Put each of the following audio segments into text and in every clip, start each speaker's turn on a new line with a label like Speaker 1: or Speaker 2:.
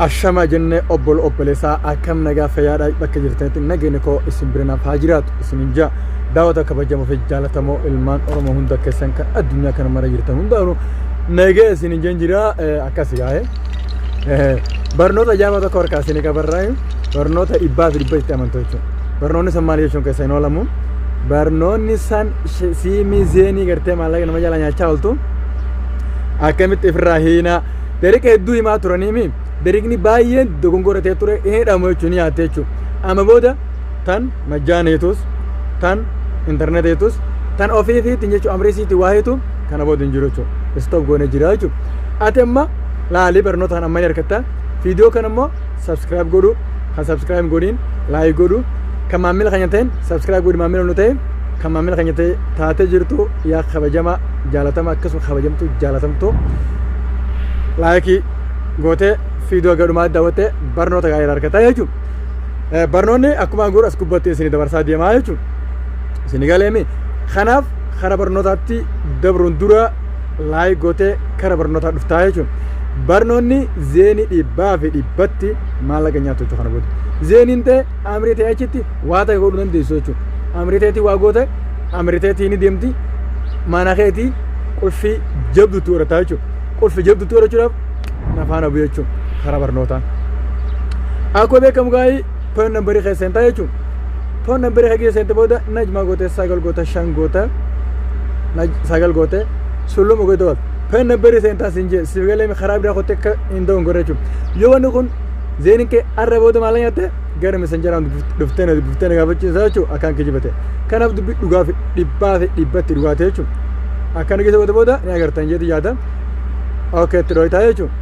Speaker 1: Ashama jenne obbol obboleessaa akkam nagaa fayyaadhaa bakka jirtanitti nageenya koo isin birinaaf haa jiraatu isin injaa daawwata kabajamoo fi jaalatamoo ilmaan Oromoo hunda keessan kan addunyaa kana mara jirtan hundaanuu nagaa isin injaan jira akkas yaa'e barnoota jaama tokko harkaa isin qabarraayu barnoota dhibbaa fi dhibba itti amantu jechuudha barnoonni san maal jechuun keessa hin oolamu barnoonni san siimii zeenii gartee maallaqa nama jala nyaachaa ooltu akkamitti ifirraa hiina deriqa hedduu himaa turaniimi Derikni baay'een dogongora ta'e ture hidhamu jechuun yaate jechuudha. Amma booda tan majjaaneetus tan interneteetus tan ofiifiitiin jechuun amriisiitti waaheetu kana booda hin jiru jechuudha. Stop goone jira jechuudha. Ati amma laalii barnoota kan amma ni argatta. Viidiyoo kan immoo subscribe godhu kan subscribe godhin like godhu kan maamila kan ta'een subscribe godhi maamila nu ta'e kan maamila kan ta'e taatee jirtu yaa kabajama jaalatama akkasuma kabajamtu jaalatamtu like goote Video gadhumaa daawwattee barnoota gaarii argataa jechuudha. Barnoonni akkuma goor as gubbatti isin dabarsaa deemaa jechuudha. Isin galeemi kanaaf kara barnootaatti dabruun dura laayik gootee kara barnootaa dhuftaa jechuudha. Barnoonni zeenii dhibbaa fi dhibbatti maallaqa nyaatu jechuudha kana booda. Zeeniin ta'e amrii ta'e achitti waa ta'e godhuu dandeessu jechuudha. Amrii ta'eetii waa goote amrii ta'eetii ni deemti mana keetii qulfii jabduutti horataa jechuudha. Qulfii jabduutti horachuudhaaf nafaan abu jechuudha. Kara barnoota. Akkuma beekamu gaa'ii foon nambarii keessa hin taa'e jechuudha. Foon nambarii keessa hin booda najma gootee sagal gootee shan gootee sagal gootee sulluma gootee wal. Foon nambarii keessa hin taa'e siin jee sibiilee karaa biraa gootee akka hin ta'u goree jechuudha. Yoo wanni kun zeeniin kee arra booda maal nyaatte gara misanjaraan duftee gaafachiisa jechuudha akkaan kijibate. Kanaaf dubbii dhugaa fi dhibbaa fi dhibbatti dhugaate jechuudha. Akkaan keessa booda ni agartan jeeti yaada. Okay itti dhooytaa jechuudha.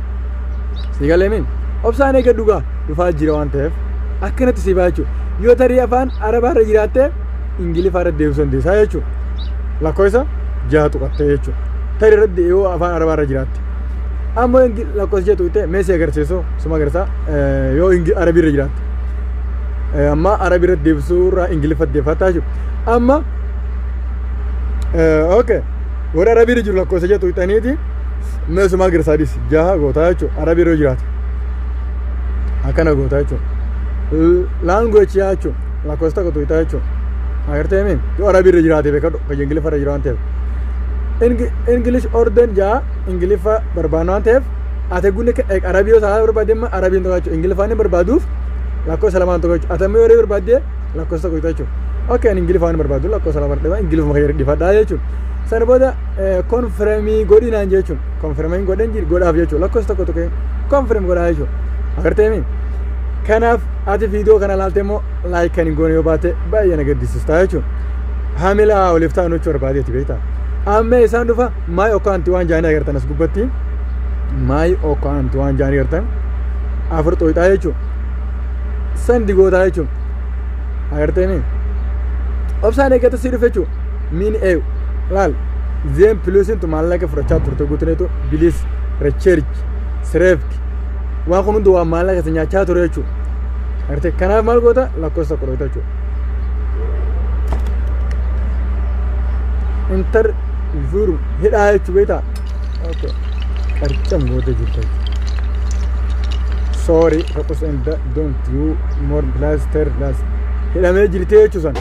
Speaker 1: Sigaleemin obsaan eega dhugaa dhufaa jira waan ta'eef akkanatti si baachuu yoo tarii afaan arabaarra jiraatte ingiliffaarra deebisuu dandeessaa jechuudha. Lakkoofsa jaha tuqattee jechuudha. Tarii irratti yoo afaan arabaarra jiraatte ammoo lakkoofsa jaha tuqattee meesii agarsiisu suma agarsiisa yoo arabiirra jiraatte amma arabiirra deebisuurraa ingiliffatti deeffattaa jechuudha. Amma okay warra arabiirra jiru lakkoofsa jaha tuqattaniiti meesuma agarsiisadis jaha gootaa jechuudha arabiirra jiraate akkana gootaa jechuudha language jechuudha lakkoofsa tokko tuqataa jechuudha agartee min yoo arabiirra jiraate beekadhu kan ingiliffarra jira waan ta'eef English orden jaha ingiliffa barbaannu waan ta'eef ate gunne arabii yoo isaa barbaadde amma arabiin tokko jechuudha ingiliffaan barbaaduuf lakkoofsa lamaan tokko jechuudha ate ammoo yoo barbaadde lakkoofsa tokko jechuudha okay ingiliffaan barbaadu lakkoofsa lamaan dhibaa ingiliffuma kan dhifadhaa jechuudha. Sana booda konfirmii godhinaan jechuun konfirmiin godhan godhaaf jechuudha lakkoofsa tokko tokko konfirm godhaa jechuudha agartee mi kanaaf ati viidiyoo kana laaltee immoo laayik kan hin goone yoo baate baay'ee na gaddisiistaa jechuudha haamila oliif ta'an jechuudha barbaadeeti beektaa amma isaan dhufa maay okkaanti waan jaanii agartan as gubbatti maay okkaanti waan jaanii agartan afur xooyxaa jechuudha san digootaa jechuudha agartee mi obsaan eeggata sii dhufe jechuudha miin eewu laal zeen piluusintu maallaqa fudhachaa turte guutuneetu bilis recherch sireefki waan kun hundi waan maallaqa isa nyaachaa ture jechuudha agartee kanaaf maal goota lakkoofsa qoroota jechuudha interview hidhaa jechuu beektaa okay qarcam goote jirta sorry focus and don't you more blaster hidhamee jirtee jechuu san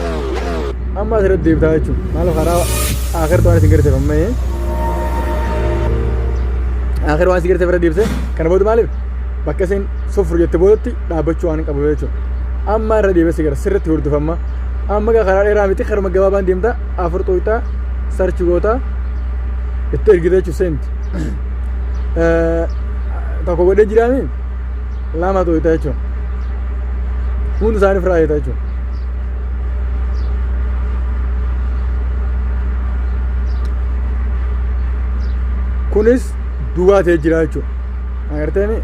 Speaker 1: amma asirratti deebitaa jechuudha maaliif karaa akhir tuan singgir saya pemain, akhir wan singgir saya pernah diepse, karena baut malib, pakai sen sofru jatuh baut ti, dah bacuan ni kabar bacu, amma ada diepse singgir, seret huruf famma, amma ka karar era miti karena magawaban diemta, afur tu ita, search gota, itu ergida cu sent, tak kau berde jirami, lama tu ita cu, pun sana firaa ita cu. Kunis dua ta'e jira jechuudha. Agartee mi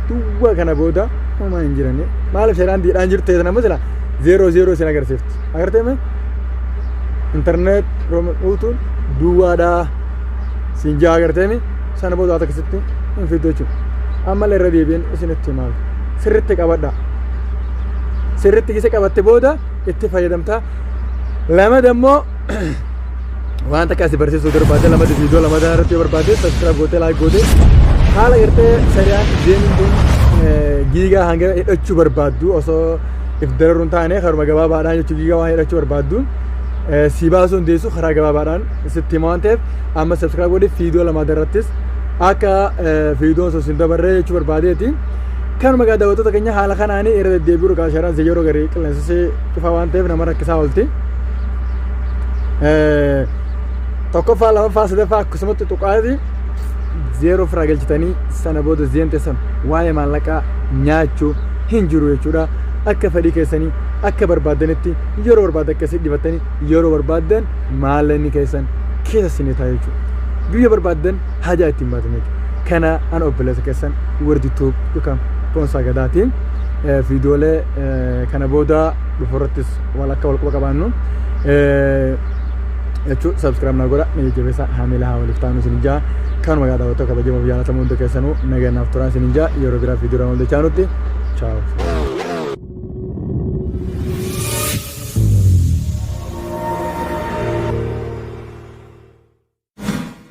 Speaker 1: duwwaa kana booda homaa hin jirani. Maaliif seeraan diidhaan jirtu ta'e nama sila 00 sin agarsiifti. Agartee mi internet romuutuun duwwaadhaa siin jaa agartee mi sana booda waan akkasitti hin fiddu jechuudha. Ammallee irra deebiin isinitti maal sirriitti qabadhaa. Sirriitti gise qabatte booda itti fayyadamtaa. Lama dammoo waan takka asii barsiisuu barbaade lama viidiyoo lama irratti barbaade subscribe gootee like gootee haala gartee sariyaan zeeniin kun giigaa hanga hidhachuu barbaaddu osoo if dararruun taane karuma gabaabaadhaan jechuu giigaa waan hidhachuu barbaaddu si baasuu hundeessu karaa gabaabaadhaan sitti hima waan ta'eef amma subscribe godhi viidiyoo lama irrattis akka viidiyoon sun sin dabarree jechuu barbaadeeti. Kanuma gaa daawwattoota keenya haala kanaanii irra deddeebi'uu gaasharaan yeroo garii qilleensisee cufa waan ta'eef nama rakkisaa oolti. Tokkoffaa lamaffaa sadaffaa akkasumatti tuqaati zeeroo firaa galchitanii sana booda zeenteessan waa'ee maallaqaa nyaachuu hin jiru jechuudha. Akka fedhii keessanii akka barbaadanitti yeroo barbaadan keessatti dibattanii yeroo barbaadan maallaqni keessan keessa sinii ta'a jechuudha. Guyyaa barbaadan hajaa ittiin baatan jechuudha. Kana an obboleessa keessan wardituu yookaan Ponsaa Gadaatiin viidiyoolee kana booda dhufuurrattis walakka walquba qabaannu jechuun subscribe na godha na jajjabeessa haamila haa waliif taanu isin jaa kanuma gaa daawwattoota kabajamoo fi jaalatamuu hunda keessanuu nageenyaaf turaan isin jaa yeroo biraa viidiyoo wal dachaanutti ciao.